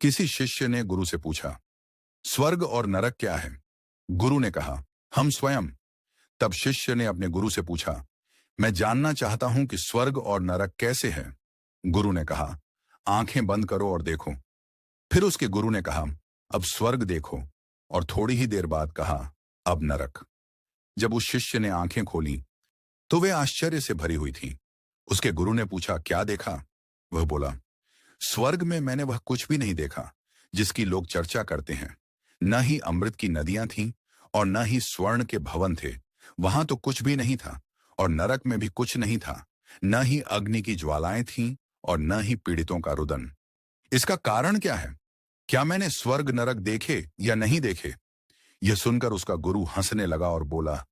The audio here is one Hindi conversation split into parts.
किसी शिष्य ने गुरु से पूछा, स्वर्ग और नरक क्या है? गुरु ने कहा, हम स्वयं। तब शिष्य ने अपने गुरु से पूछा, मैं जानना चाहता हूं कि स्वर्ग और नरक कैसे है? गुरु ने कहा, आंखें बंद करो और देखो। फिर उसके गुरु ने कहा, अब स्वर्ग देखो, और थोड़ी ही देर बाद कहा, अब नरक। जब उस शिष्य ने आंखें खोली तो वे आश्चर्य से भरी हुई थीं। उसके गुरु ने पूछा, क्या देखा? वह बोला, स्वर्ग में मैंने वह कुछ भी नहीं देखा जिसकी लोग चर्चा करते हैं। न ही अमृत की नदियां थीं और न ही स्वर्ण के भवन थे। वहां तो कुछ भी नहीं था, और नरक में भी कुछ नहीं था। न ही अग्नि की ज्वालाएं थीं और न ही पीड़ितों का रुदन। इसका कारण क्या है? क्या मैंने स्वर्ग नरक देखे या नहीं देखे? यह सुनकर उसका गुरु हंसने लगा और बोला,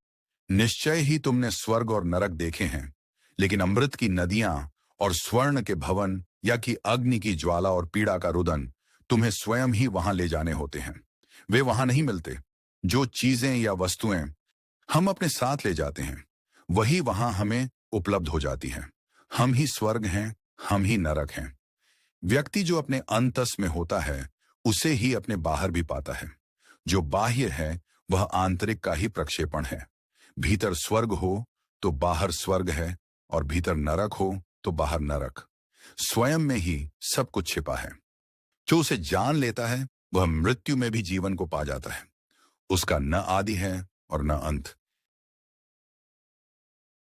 निश्चय ही तुमने स्वर्ग और नरक देखे हैं, लेकिन अमृत की नदियां और स्वर्ण के भवन या कि अग्नि की ज्वाला और पीड़ा का रुदन तुम्हें स्वयं ही वहां ले जाने होते हैं। वे वहां नहीं मिलते। जो चीजें या वस्तुएं हम अपने साथ ले जाते हैं, वही वहां हमें उपलब्ध हो जाती हैं। हम ही स्वर्ग हैं, हम ही नरक हैं। व्यक्ति जो अपने अंतस में होता है, उसे ही अपने बाहर भी पाता है। जो बाह्य है, वह आंतरिक का ही प्रक्षेपण है। भीतर स्वर्ग हो तो बाहर स्वर्ग है, और भीतर नरक हो तो बाहर नरक। स्वयं में ही सब कुछ छिपा है। जो उसे जान लेता है, वह मृत्यु में भी जीवन को पा जाता है। उसका न आदि है और न अंत।